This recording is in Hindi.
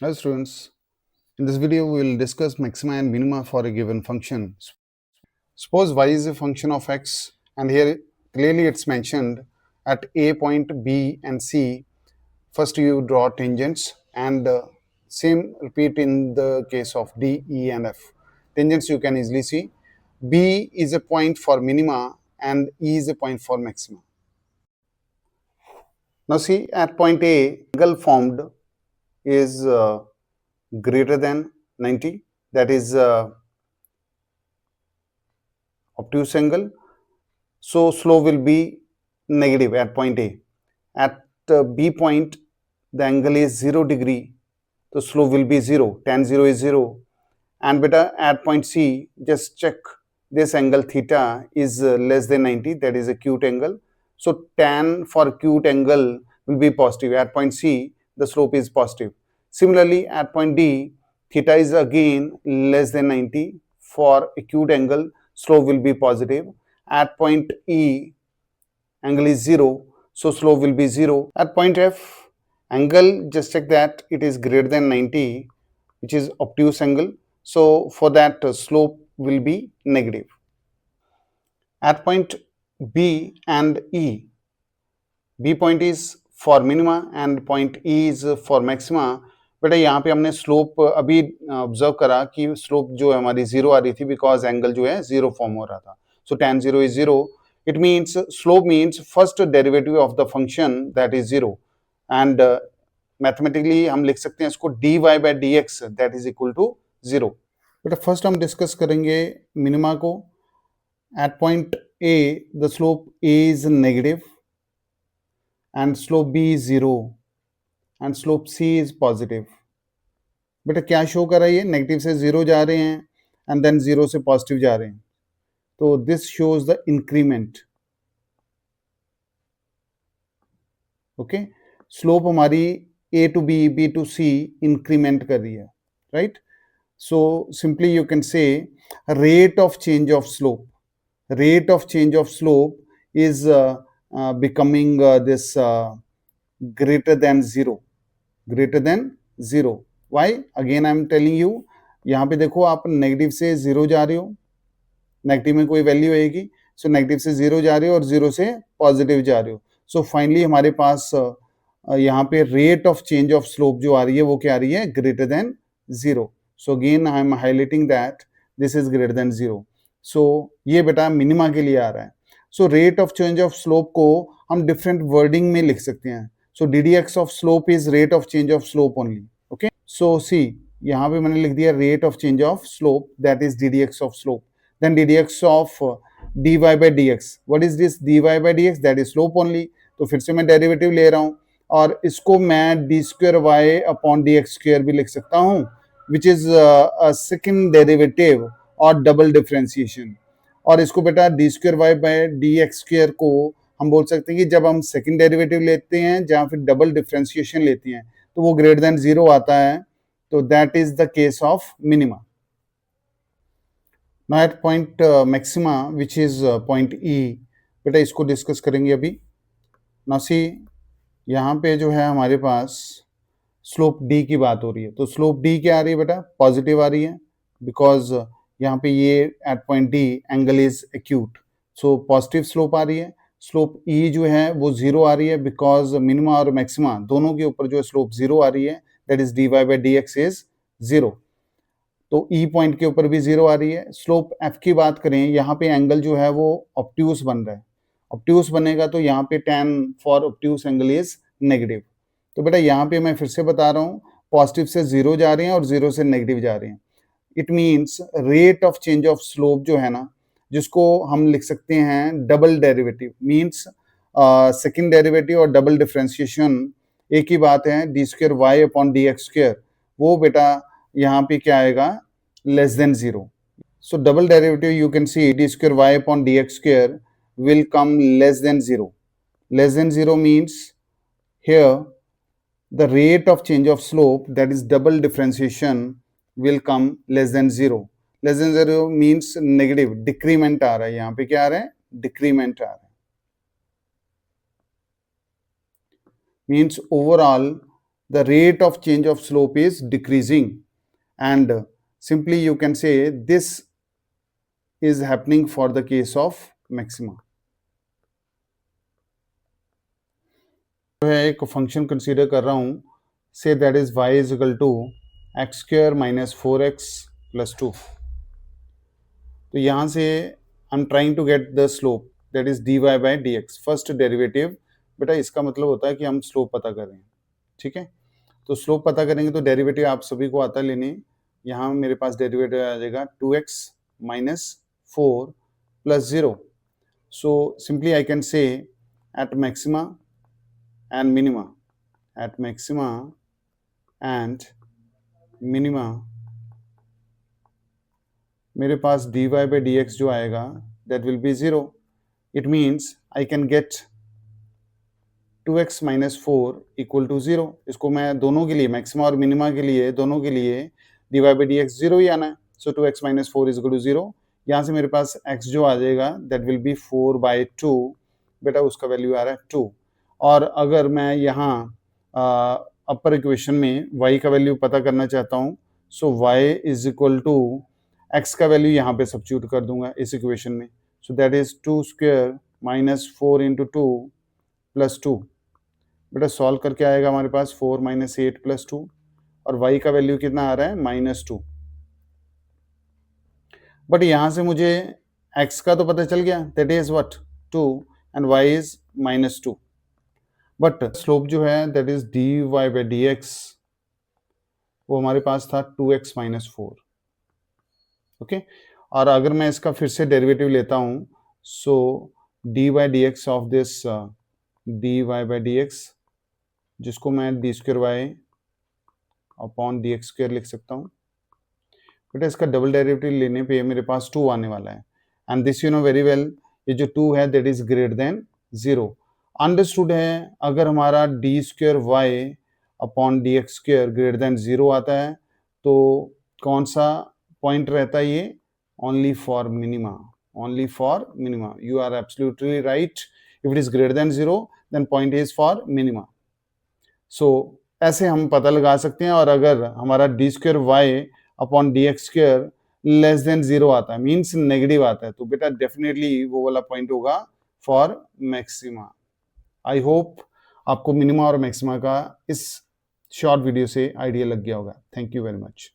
Hi students, in this video we will discuss maxima and minima for a given function. Suppose y is a function of x and here clearly it's mentioned at a point b and c. First you draw tangents and same repeat in the case of d, e and f. Tangents you can easily see. B is a point for minima and e is a point for maxima. Now see at point A, angle formed is greater than 90, that is obtuse angle. So slope will be negative at point A. At B point, the angle is 0 degree. So slope will be 0. Tan 0 is 0. And beta at point C, just check this angle theta is less than 90. That is acute angle. So tan for acute angle will be positive. At point C, the slope is positive. Similarly, at point D, theta is again less than 90. For acute angle, slope will be positive. At point E, angle is 0, so slope will be 0. At point F, angle, just check that it is greater than 90, which is obtuse angle. So for that, slope will be negative. At point B and E, B point is for minima and point E is for maxima. बेटा यहाँ पे हमने स्लोप अभी ऑब्जर्व करा कि स्लोप जो है हमारी जीरो आ रही थी बिकॉज एंगल जो है जीरो फॉर्म हो रहा था. सो tan 0 is 0. It means slope means first derivative of the function that is 0. And mathematically हम लिख सकते हैं इसको dy by dx that is equal to 0. बेटा फर्स्ट हम डिस्कस करेंगे मिनिमा को. At point A the slope A is negative and slope B is 0 and slope C is positive. बेटा क्या शो कर रही है, नेगेटिव से जीरो जा रहे हैं एंड देन जीरो से पॉजिटिव जा रहे हैं. तो this shows the increment. Okay, slope हमारी A to B, B to C increment कर रही है, right. So simply you can say rate of change of slope, rate of change of slope is becoming this greater than 0, greater than 0. why again I am telling you, यहाँ पे देखो आप नेगेटिव से जीरो जा रहे हो, नेगेटिव में कोई वैल्यू आएगी, सो नेगेटिव से जीरो जा रहे हो और जीरो से पॉजिटिव जा रहे हो. सो फाइनली हमारे पास यहाँ पे rate of change of slope जो आ रही है वो क्या आ रही है, greater than 0. So again I am highlighting that this is greater than 0. So ये बेटा मिनिमा के लिए आ रहा है. So rate of change of slope को हम डिफरेंट वर्डिंग में लिख सकते हैं. So D D X of slope is rate of change of slope only. Okay, सो सी यहाँ पे मैंने लिख दिया rate of change of slope that is D D X of slope. then D D X of dy by dx. what is this dy by dx? that is slope only. तो फिर से मैं डेरिवेटिव ले रहा हूँ और इसको मैं d square y upon D x square भी लिख सकता हूँ, विच इज सेकेंड डेरिवेटिव और डबल डिफ्रेंसिएशन. और इसको बेटा d square y by d x square को हम बोल सकते हैं कि जब हम सेकेंड डेरिवेटिव लेते हैं जहाँ फिर डबल डिफ्रेंसिएशन लेते हैं तो वो ग्रेटर देन 0 आता है. तो that is the case of minima. Now at point maxima which is point E, बेटा इसको डिस्कस करेंगे अभी. Now see यहाँ पे जो है हमारे पास स्लोप D की बात हो रही है. तो स्लोप D क्या आ रही है बेटा, पॉजिटिव आ रही है बिकॉज यहाँ पे ये at point D angle is acute, so positive slope आ रही है. स्लोप E जो है वो जीरो आ रही है बिकॉज मिनिमा और मैक्सिमा दोनों के ऊपर जो है स्लोप जीरो आ रही है, that is dy by dx is zero. तो ई पॉइंट के ऊपर भी जीरो आ रही है. स्लोप एफ की बात करें, यहाँ पे एंगल जो है वो ऑब्ट्यूस बन रहा है. ऑब्ट्यूस बनेगा तो यहाँ पे tan for obtuse angle is negative. तो बेटा यहाँ पे मैं फिर से बता रहा हूँ, पॉजिटिव से जीरो जा रहे हैं और जीरो से नेगेटिव जा रहे हैं. It means rate of change of slope जो है ना, जिसको हम लिख सकते हैं double derivative, means second derivative और डबल डिफ्रेंसिएशन एक ही बात है. D square y upon D x square, वो बेटा यहाँ पे क्या आएगा, less than 0. So double derivative you can see d square y upon dx square will come less than 0. Less than 0 means here the rate of change of slope, that is double differentiation, will come less than 0. Less than 0 means negative, decrement आ रहा है. यहाँ पे क्या आ रहा है, decrement आ रहा है. Means overall the rate of change of slope is decreasing, and simply you can say this is happening for the case of maxima. जो है एक फंक्शन कंसीडर कर रहा हूं, say that is y is equal to x square minus 4x plus 2. तो यहां से I am trying to get the slope that is dy by d x. First derivative बेटा इसका मतलब होता है कि हम स्लोप पता कर रहे हैं. ठीक है, तो स्लोप पता करेंगे तो डेरिवेटिव आप सभी को आता लेने. यहाँ मेरे पास डेरिवेटिव आ जाएगा 2x minus 4 plus 0. So simply I can say at maxima and minima, at maxima and minima मेरे पास dy बाई dx जो आएगा that will be 0. It means I can get 2x minus 4 equal to 0. इसको मैं दोनों के लिए, मैक्सिमा और मिनिमा के लिए, दोनों के लिए dy बाई dx 0 ही आना है. So 2x minus 4 is equal to 0. यहाँ से मेरे पास x जो आ जाएगा दैट विल बी 4 बाई 2. बेटा उसका वैल्यू आ रहा है 2. और अगर मैं यहाँ अपर इक्वेशन में y का वैल्यू पता करना चाहता हूँ, so y is equal to x का वैल्यू यहाँ पे सब्स्टिट्यूट कर दूंगा इस इक्वेशन में. So that is 2 square minus 4 into 2 plus 2. बेटा सॉल्व करके आएगा हमारे पास 4 माइनस 8 प्लस 2, और y का वैल्यू कितना आ रहा है माइनस 2. बट यहां से मुझे x का तो पता चल गया that is what 2 and y is minus 2. But slope जो है that is dy by dx वो हमारे पास था 2x माइनस 4. ओके, और अगर मैं इसका फिर से डेरिवेटिव लेता हूं, so dy by dx of this dy by dx, जिसको मैं d square Y upon D x square लिख सकता हूँ. बेटा इसका डबल डेरिवेटिव लेने पे मेरे पास 2 आने वाला है. And this you know very well, ये जो 2 है that is greater than 0. Understood है, अगर हमारा D square Y upon D x square greater than 0 आता है तो कौन सा पॉइंट रहता है ये? Only for minima, only for minima. You are absolutely right. If it is greater than 0 then point is for minima. So ऐसे हम पता लगा सकते हैं. और अगर हमारा D square Y upon D x square less than 0 आता है, मीन्स नेगेटिव आता है, तो बेटा डेफिनेटली वो वाला पॉइंट होगा फॉर मैक्सिमा. आई होप आपको मिनिमा और मैक्सिमा का इस शॉर्ट वीडियो से आइडिया लग गया होगा. Thank you very much.